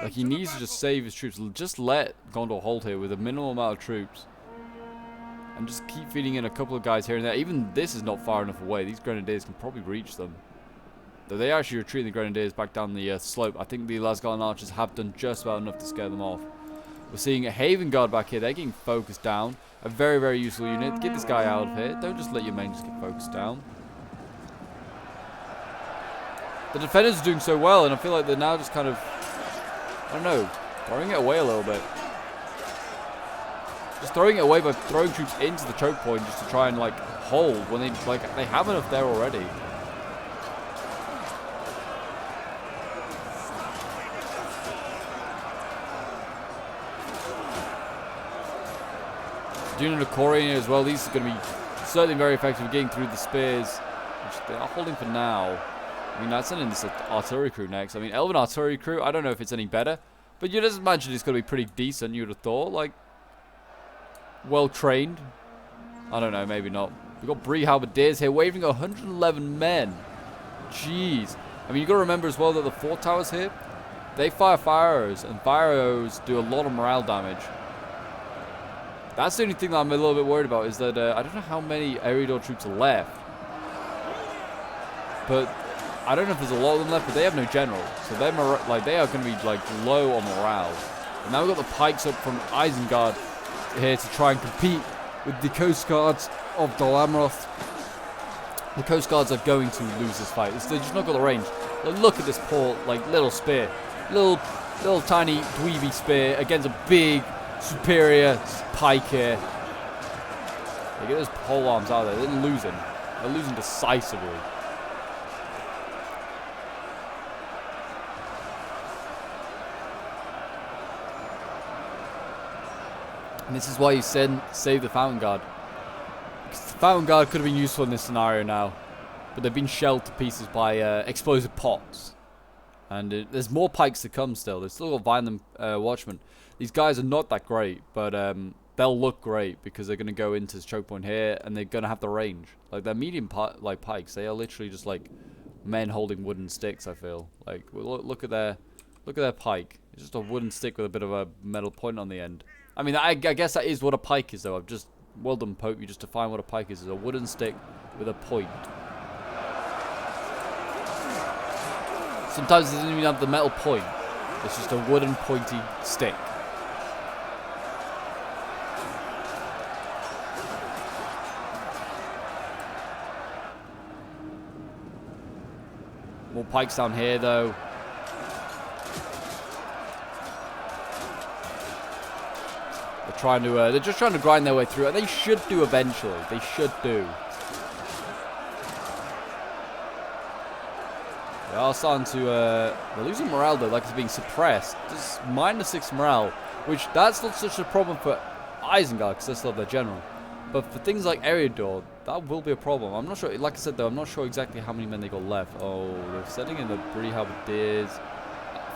Like, he needs to just save his troops. Just let Gondor hold here with a minimal amount of troops. And just keep feeding in a couple of guys here and there. Even this is not far enough away. These grenadiers can probably reach them. Though they actually retreating the grenadiers back down the slope. I think the Lasgarland archers have done just about enough to scare them off. We're seeing a Haven Guard back here. They're getting focused down. A very, very useful unit. Get this guy out of here. Don't just let your men just get focused down. The defenders are doing so well, and I feel like they're now just kind of, I don't know, throwing it away a little bit. Just throwing it away by throwing troops into the choke point just to try and, like, hold when they have enough there already. Doing a Corian as well. These are going to be certainly very effective at getting through the spears, which they are holding for now. I mean, that's sending this artillery crew next. I mean, Elven artillery crew, I don't know if it's any better, but you just imagine it's going to be pretty decent, you would have thought. Like, well trained. I don't know, maybe not. We've got Bree Halberdiers here, waving 111 men. Jeez. I mean, you've got to remember as well that the fort towers here, they fire arrows, and fire arrows do a lot of morale damage. That's the only thing that I'm a little bit worried about, is that I don't know how many Eredor troops are left. But I don't know if there's a lot of them left, but they have no general. So they are going to be like low on morale. And now we've got the pikes up from Isengard here to try and compete with the Coast Guards of Dol Amroth. The Coast Guards are going to lose this fight. They've just not got the range. Like, look at this poor little spear. Little tiny dweeby spear against a big superior pike here. They get those pole arms out there. They're losing. They're losing decisively. And this is why you save the Fountain Guard. Because the Fountain Guard could have been useful in this scenario now. But they've been shelled to pieces by explosive pots. And there's more pikes to come still. They've still got violent watchmen. These guys are not that great, but they'll look great because they're going to go into this choke point here, and they're going to have the range. Like, they're medium pikes. They are literally just like men holding wooden sticks, I feel. Like, look at their pike. It's just a wooden stick with a bit of a metal point on the end. I mean, I guess that is what a pike is, though. I've just, well done, Pope. You just define what a pike is. It's a wooden stick with a point. Sometimes it doesn't even have the metal point. It's just a wooden pointy stick. More pikes down here, though. They're just trying to grind their way through, and they should do eventually. They should do. They are starting to, they're losing morale though, like it's being suppressed. Just -6 morale, which that's not such a problem for Isengard, because they still have their general. But for things like Eriador, that will be a problem. I'm not sure, like I said though, I'm not sure exactly how many men they got left. Oh, they're setting in the Bree Halberdiers,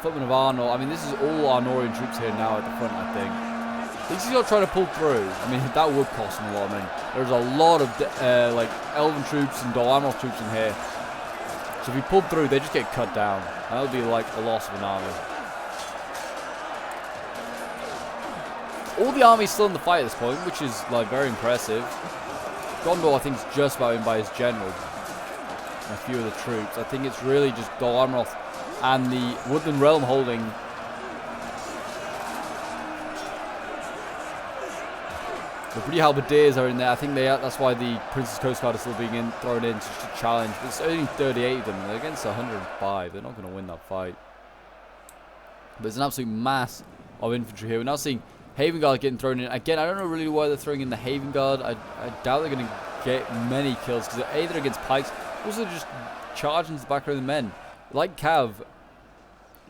Footmen of Arnor. I mean, this is all Arnorian troops here now at the front, I think. At least he's not trying to pull through. I mean, that would cost him a lot of money. There's a lot of like Elven troops and Dol Amroth troops in here. So if he pulled through, they just get cut down. That would be like a loss of an army. All the army's still in the fight at this point, which is like very impressive. Gondor, I think, is just about in by his general and a few of the troops. I think it's really just Dol Amroth and the Woodland Realm holding. The Bree Halberdiers are in there. I think that's why the Prince's Coast Guard is still being thrown in to challenge. But it's only 38 of them. They're against 105. They're not going to win that fight. But it's an absolute mass of infantry here. We're now seeing Haven Guard getting thrown in. Again, I don't know really why they're throwing in the Haven Guard. I doubt they're going to get many kills, because they're either against pikes, also just charge into the back row of the men. Like Cav,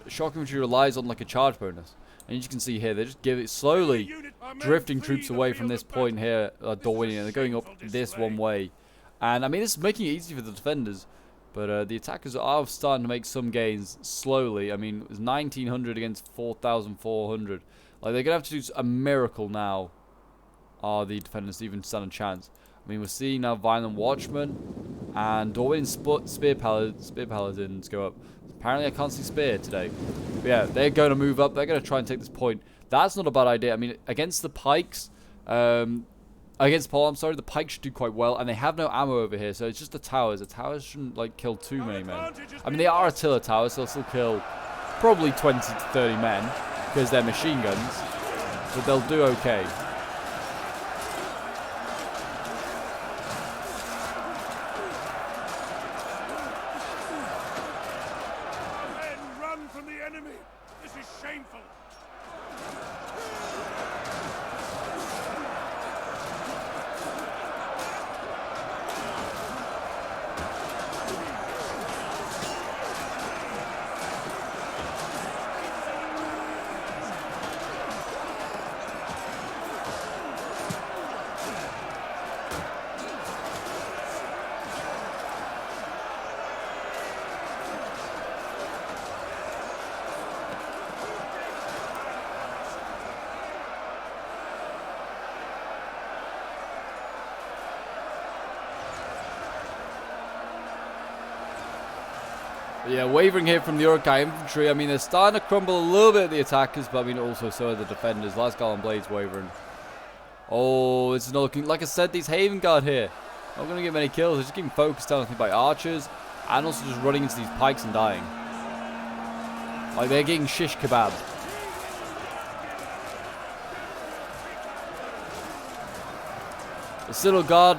shock infantry relies on like a charge bonus. And as you can see here, they just give it slowly, drifting troops away from this point here, Dorwinian, and they're going up this one way. And I mean, this is making it easy for the defenders, but the attackers are starting to make some gains slowly. I mean, it was 1,900 against 4,400. Like, they're going to have to do a miracle now, are the defenders, to even stand a chance. I mean, we're seeing now Violent Watchmen and Dorwinian Spear Paladins go up. Apparently, I can't see Spear today. But yeah, they're going to move up. They're going to try and take this point. That's not a bad idea. I mean, against the pikes, against Paul, I'm sorry, the pikes should do quite well. And they have no ammo over here, so it's just the towers. The towers shouldn't, like, kill too many men. I mean, they are artillery towers, so they'll still kill probably 20 to 30 men, because they're machine guns. But they'll do okay. From the enemy. This is shameful. Yeah, wavering here from the Uruk-hai infantry. I mean, they're starting to crumble a little bit at the attackers, but I mean, also so are the defenders. Lasgal and Blades wavering. Oh, this is not looking... Like I said, these Haven Guard here, not going to get many kills. They're just getting focused down, I think, by archers, and also just running into these pikes and dying. Like, they're getting shish kebab. The Citadel Guard,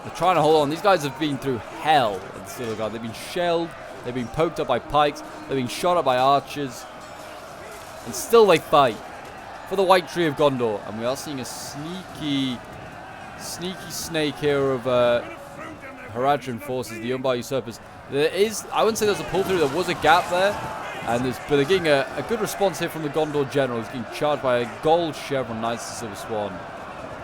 they're trying to hold on. These guys have been through hell at the Citadel Guard. They've been shelled. They've been poked up by pikes. They've been shot at by archers. And still they fight for the White Tree of Gondor. And we are seeing a sneaky snake here of Haradrim forces, the Umbar Usurpers. There is, I wouldn't say there's a pull through. There was a gap there. And but they're getting a good response here from the Gondor General. He's getting charged by a gold chevron Knights of the Silver Swan.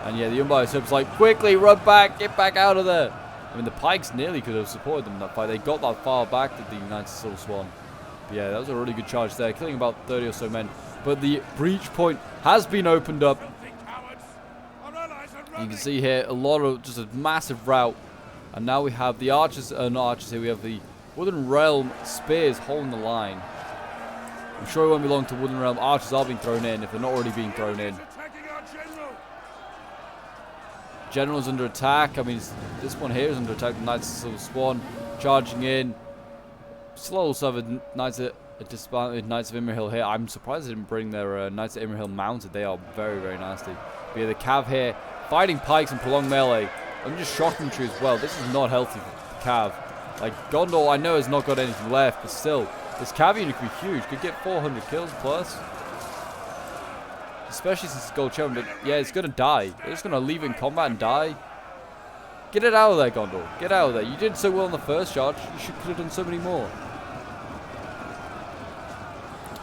And yeah, the Umbar Usurpers like, quickly, run back, get back out of there. I mean, the pikes nearly could have supported them in that fight. They got that far back to the Knights of the Silver Swan. But yeah, that was a really good charge there, killing about 30 or so men. But the breach point has been opened up. You can see here a lot of, just a massive rout. And now we have the archers, not archers here, we have the Wooden Realm Spears holding the line. I'm sure it won't be long to Wooden Realm archers are being thrown in, if they're not already being thrown in. General's under attack. I mean, this one here is under attack. The Knights of the Silver Swan charging in. Still also have a Knights of Imrahil here. I'm surprised they didn't bring their Knights of Imrahil mounted. They are very, very nasty. But yeah, the Cav here fighting pikes and prolonged melee. I'm just shock infantry as well. This is not healthy for Cav. Like, Gondor, I know, has not got anything left, but still, this Cav unit could be huge. Could get 400 kills plus. Especially since it's gold chevron, but yeah, it's going to die. They're just going to leave it in combat and die. Get it out of there, Gondor. Get out of there. You did so well in the first charge. You could have done so many more.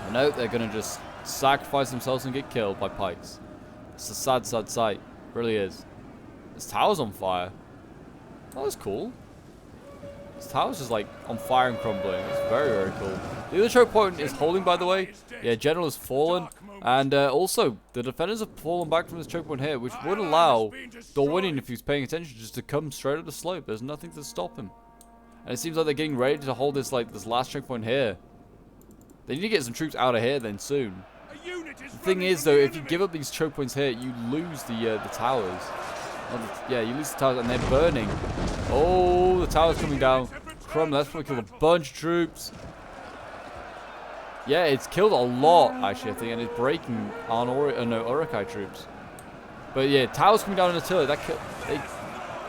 I know they're going to just sacrifice themselves and get killed by pikes. It's a sad, sad sight. It really is. This tower's on fire. Oh, that's cool. This tower's just like on fire and crumbling. It's very, very cool. The other choke point is holding, by the way. Yeah, General has fallen. And also, the defenders have fallen back from this choke point here, which would allow Dorwinion, if he's paying attention, just to come straight up the slope. There's nothing to stop him. And it seems like they're getting ready to hold this, like, this last choke point here. They need to get some troops out of here then soon. The thing is, though, if you give up these choke points here, you lose the towers. Yeah, you lose the towers, and they're burning. Oh, the tower's coming down. Crumb, that's probably killed a bunch of troops. Yeah, it's killed a lot, actually, I think, and it's breaking on Uruk-hai troops. But yeah, towers coming down in artillery,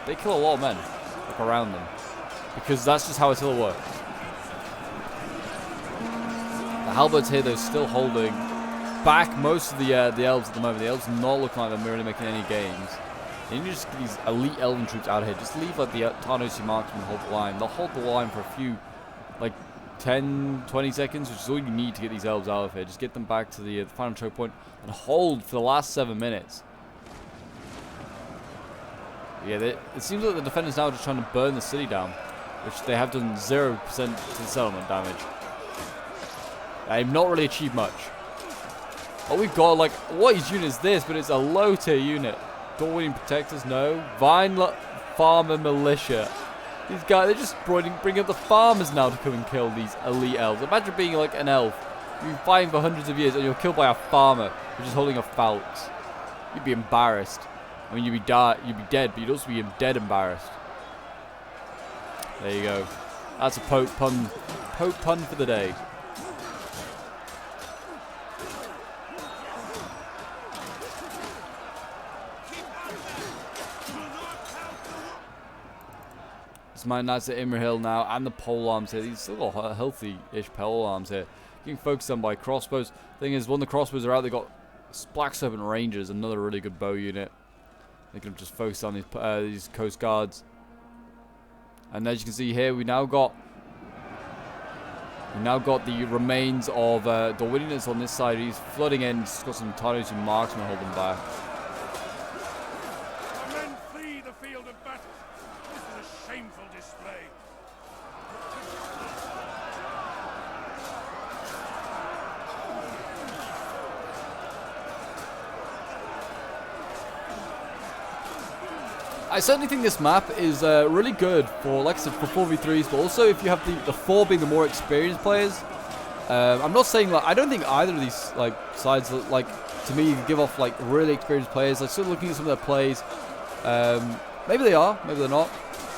they kill a lot of men, like, around them. Because that's just how artillery works. The halberds here, though, still holding back most of the elves at the moment. The elves not looking like they're really making any gains. And you just get these elite elven troops out of here. Just leave like the Tarnosi marksmen hold the line. They'll hold the line for a few, like 10, 20 seconds, which is all you need to get these elves out of here. Just get them back to the final choke point and hold for the last 7 minutes. Yeah, it seems like the defenders now are just trying to burn the city down, which they have done 0% to the settlement damage. They've not really achieved much. Oh, we've got like, what unit is this? But it's a low tier unit. Dorwinion Protectors, no. Vine Farmer Militia. These guys, they're just bringing up the farmers now to come and kill these elite elves. Imagine being like an elf. You've been fighting for hundreds of years and you're killed by a farmer who's just holding a falx. You'd be embarrassed. I mean, you'd be dead, but you'd also be dead embarrassed. There you go. That's a Pope pun for the day. It's my knights at Imrahil now, and the pole arms here. These still got healthy-ish pole arms here. Getting focused on by crossbows. Thing is, when the crossbows are out, they got Black Serpent Rangers, another really good bow unit. They can just focus on these coast guards. And as you can see here, we now got the remains of Dorwinion on this side. He's flooding in. He's got some Tarnosi marksmen holding back. I certainly think this map is really good for, like I said, for 4v3s, but also if you have the 4 being the more experienced players. I'm not saying, like, I don't think either of these, like, sides, like, to me, give off, like, really experienced players. Like, still looking at some of their plays. Maybe they are, maybe they're not.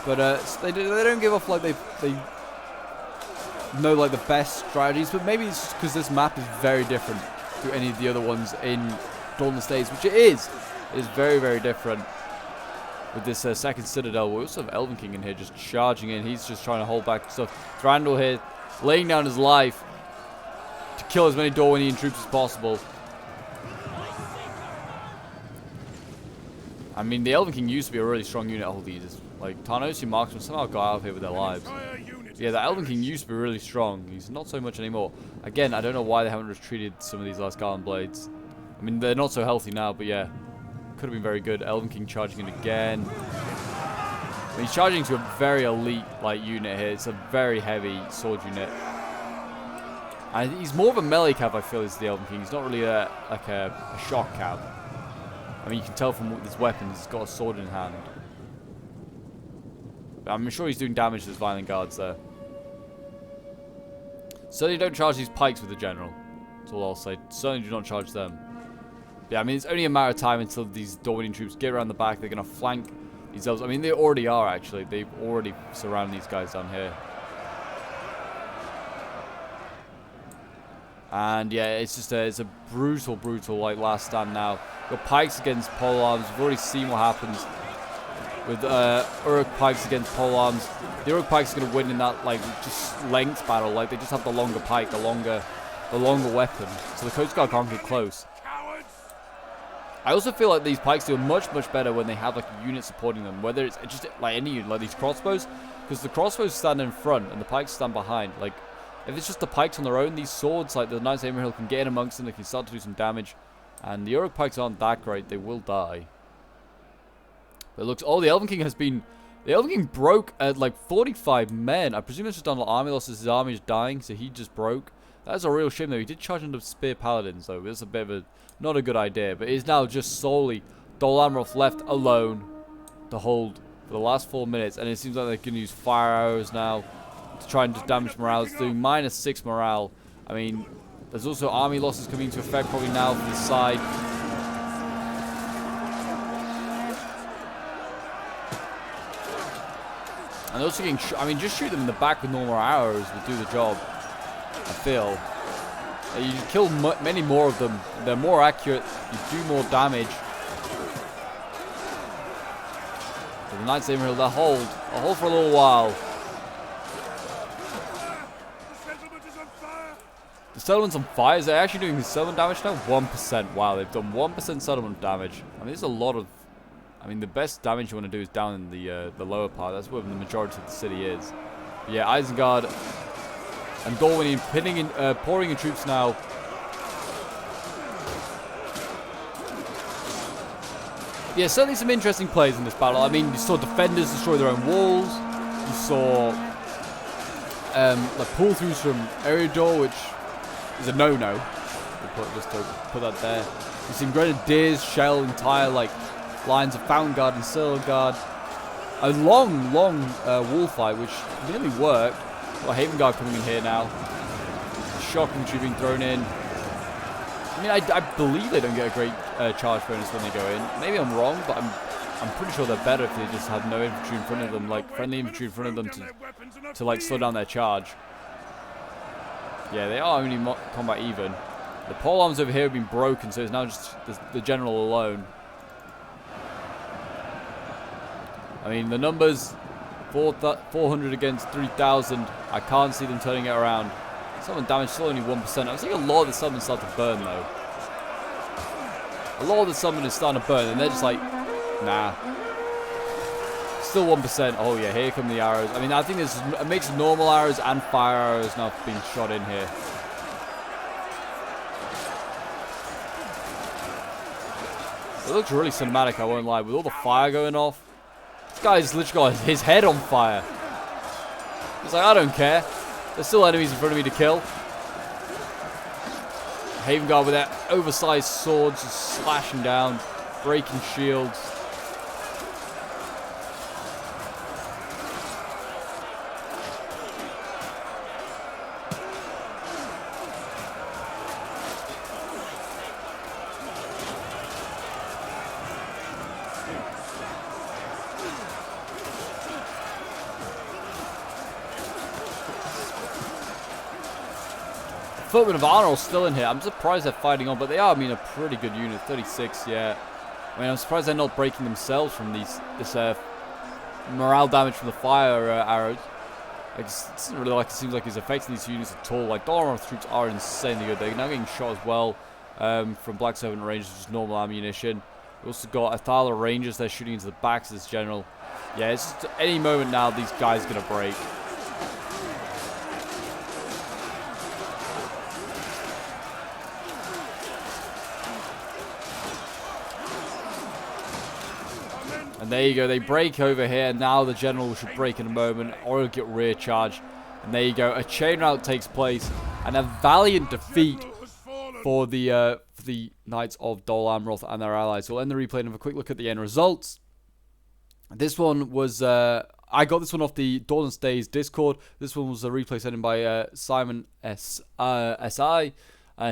But they don't give off, like, they know, like, the best strategies. But maybe it's just because this map is very different to any of the other ones in Dawnless Days, which it is. It is very, very different. With this second Citadel, we also have Elven King in here just charging in. He's just trying to hold back stuff. Thranduil here, laying down his life to kill as many Dorwinion troops as possible. I mean, the Elven King used to be a really strong unit. All these, like, Tarnosi marksmen somehow got out of here with their lives. Yeah, the Elven King used to be really strong. He's not so much anymore. Again, I don't know why they haven't retreated some of these last Garland Blades. I mean, they're not so healthy now, but yeah. Could have been very good. Elven King charging in again. I mean, he's charging to a very elite like unit here. It's a very heavy sword unit. And he's more of a melee cap, I feel, is the Elven King. He's not really like a shock cap. I mean, you can tell from his weapons, he's got a sword in hand. But I'm sure he's doing damage to his violent guards there. Certainly don't charge these pikes with the general. That's all I'll say. Certainly do not charge them. Yeah, I mean, it's only a matter of time until these Dorwinion troops get around the back. They're going to flank these elves. I mean, they already are, actually. They've already surrounded these guys down here. And, yeah, it's just it's a brutal, like, last stand now. Got pikes against pole arms. We've already seen what happens with Uruk pikes against pole arms. The Uruk pikes are going to win in that, like, just length battle. Like, they just have the longer pike, the longer weapon. So the Coast Guard can't get close. I also feel like these pikes do much better when they have like a unit supporting them, whether it's just like any unit, like these crossbows, because the crossbows stand in front and the pikes stand behind. Like if it's just the pikes on their own, these swords like the Knights of Amroth can get in amongst them, they can start to do some damage, and the Uruk pikes aren't that great, they will die. But it looks, oh, the Elven King broke at like 45 men. I presume it's just Dol Amroth, his army is dying, so he just broke. That's a real shame though. He did charge into Spear Paladins though. It's a bit of a not a good idea. But it is now just solely Dol Amroth left alone to hold for the last 4 minutes. And it seems like they're going to use fire arrows now to try and just damage morale. It's doing -6 morale. I mean, there's also army losses coming into effect probably now for this side. And also getting, I mean, just shoot them in the back with normal arrows will do the job. I feel. You kill many more of them. They're more accurate. You do more damage. So the Knights of Amroth, they'll hold. They'll hold for a little while. The settlement is on fire! The settlement's on fire. Is they actually doing the settlement damage now? 1%. Wow, they've done 1% settlement damage. I mean, there's a lot of... I mean, the best damage you want to do is down in the lower part. That's where the majority of the city is. But yeah, Isengard and Dorwin pouring in troops now. Yeah, certainly some interesting plays in this battle. I mean, you saw defenders destroy their own walls. You saw like pull-throughs from Eriador, which is a no-no. Just to put that there. You've seen Grenadiers shell entire like lines of Fountain Guard and Citadel Guard. A long wall fight, which nearly worked. Well, Haven Guard coming in here now. Shock infantry being thrown in. I mean, I believe they don't get a great charge bonus when they go in. Maybe I'm wrong, but I'm pretty sure they're better if they just have no infantry in front of them, like friendly infantry in front of them to like slow down their charge. Yeah, they are only combat even. The pole arms over here have been broken, so it's now just the general alone. I mean, the numbers, 400 against 3,000. I can't see them turning it around. Summon damage still only 1%. I was thinking a lot of the summons start to burn, though. A lot of the summon is starting to burn, and they're just like, nah. Still 1%. Oh, yeah, here come the arrows. I mean, I think there's a mix of normal arrows and fire arrows now being shot in here. It looks really cinematic, I won't lie, with all the fire going off. This guy's literally got his head on fire. He's like, I don't care. There's still enemies in front of me to kill. Haven Guard with their oversized swords just slashing down, breaking shields. Footmen of Arnold's still in here. I'm surprised they're fighting on, but they are, I mean, a pretty good unit. 36, yeah. I mean, I'm surprised they're not breaking themselves from this morale damage from the fire arrows. Like, it doesn't really like it seems like it's affecting these units at all. Like, Dol Amroth troops are insanely good. They're now getting shot as well from Black Servant Rangers, just normal ammunition. We also got Athala Rangers. They're shooting into the backs of this general. Yeah, it's just any moment now these guys are going to break. And there you go, they break over here. Now the general should break in a moment, or he'll get rear charged. And there you go, a chain rout takes place, and a valiant defeat for the Knights of Dol Amroth and their allies. So we'll end the replay and have a quick look at the end results. This one was, I got this one off the Dawnless Days Discord. This one was a replay sent in by Simon S.I.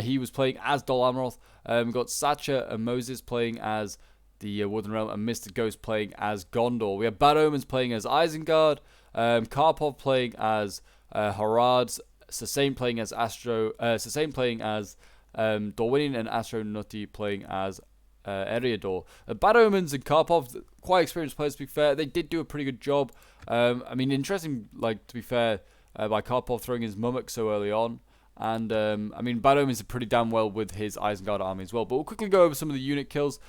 He was playing as Dol Amroth. We got Sacha and Moses playing as the Wooden Realm, and Mr. Ghost playing as Gondor. We have Bad Omens playing as Isengard, Karpov playing as Harad, Sasane playing as Sasane playing as Dorwinian, and Astro Nutty playing as Eriador. Bad Omens and Karpov, quite experienced players to be fair. They did do a pretty good job. I mean, interesting, like, to be fair, by Karpov throwing his Mummock so early on. And, I mean, Bad Omens did pretty damn well with his Isengard army as well. But we'll quickly go over some of the unit kills.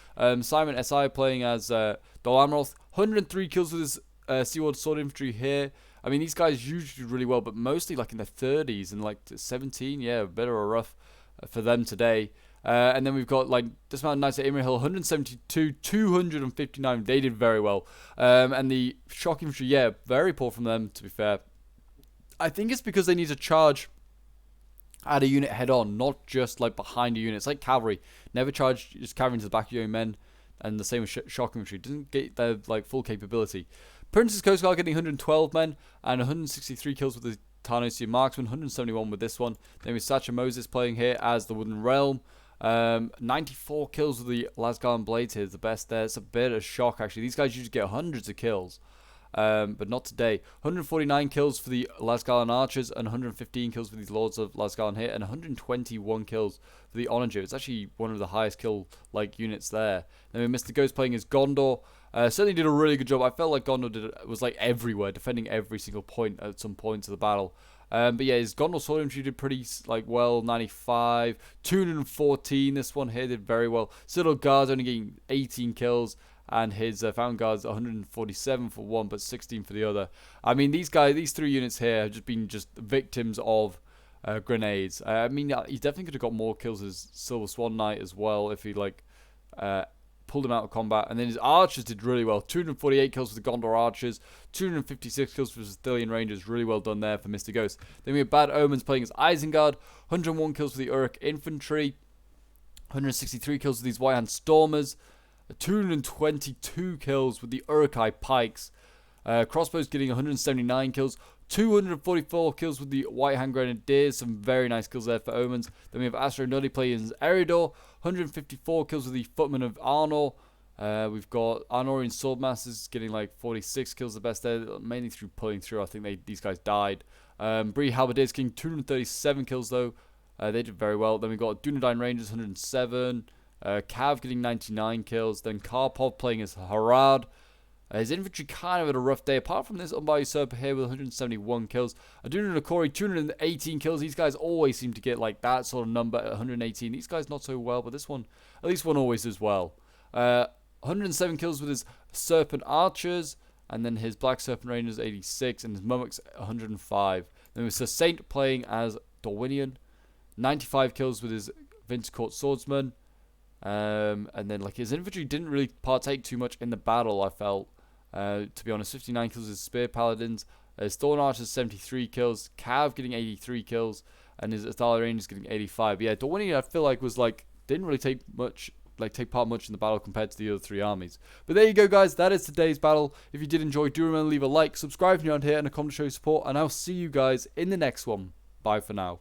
Simon SI playing as Dol Amroth. 103 kills with his Seaward Sword Infantry here. I mean, these guys usually do really well, but mostly like in their 30s and like 17. Yeah, a bit of a rough for them today. And then we've got like Dismounted Knights at Imri Hill, 172, 259. They did very well. And the Shock Infantry, yeah, very poor from them, to be fair. I think it's because they need to charge at a unit head on, not just like behind a unit. It's like cavalry. Never charge just cavalry into the back of your own men. And the same with Shock Infantry. Doesn't get their like full capability. Prince's Coast Guard getting 112 men and 163 kills with the Tarnosian Marksman, 171 with this one. Then with Sacha Moses playing here as the Wooden Realm. 94 kills with the Lasgarn Blades here is the best there. It's a bit of shock actually. These guys usually get hundreds of kills. But not today. 149 kills for the Lasgarn Archers and 115 kills for these Lords of Lasgarn here, and 121 kills for the Onager. It's actually one of the highest kill like units there. Then we Mr. Ghost playing as Gondor. Certainly did a really good job. I felt like Gondor was like everywhere, defending every single point at some points of the battle. But yeah, his Gondor Sword Infantry did pretty like well, 95, 214. This one here did very well. Citadel Guards only getting 18 kills. And his Fountain Guards 147 for one, but 16 for the other. I mean, these three units here have just been victims of grenades. I mean, he definitely could have got more kills as Silver Swan Knight as well if he like pulled him out of combat. And then his Archers did really well. 248 kills for the Gondor Archers, 256 kills for the Sicilian Rangers. Really well done there for Mr. Ghost. Then we have Bad Omens playing as Isengard, 101 kills for the Uruk Infantry, 163 kills for these White Hand Stormers. 222 kills with the Uruk-hai Pikes. Crossbows getting 179 kills. 244 kills with the White Hand Grenadiers. Some very nice kills there for Omens. Then we have Astro Nutty playing as Eridor. 154 kills with the Footmen of Arnor. We've got Arnorian Swordmasters getting like 46 kills, the best there. Mainly through pulling through. I think these guys died. Bree Halberdiers getting 237 kills though. They did very well. Then we've got Dunedain Rangers 107. Cav getting 99 kills. Then Karpov playing as Harad. His infantry kind of had a rough day. Apart from this Umbar Usurper here with 171 kills. Aduna Nakori 218 kills. These guys always seem to get like that sort of number at 118. These guys not so well, but this one, at least one always does well. 107 kills with his Serpent Archers. And then his Black Serpent Rangers 86. And his Mummoks 105. Then with Sir Saint playing as Dorwinion. 95 kills with his Vince Court Swordsman. And then like his infantry didn't really partake too much in the battle, I felt, to be honest. 59 kills with Spear Paladins, his Thorn Archers 73 kills, Cav getting 83 kills, and his Athala Rangers getting 85. Yeah, Dorwinion I feel like was like didn't really take part much in the battle compared to the other three armies. But there you go guys, that is today's battle. If you did enjoy, do remember to leave a like, subscribe if you're on here, and a comment to show your support, and I'll see you guys in the next one. Bye for now.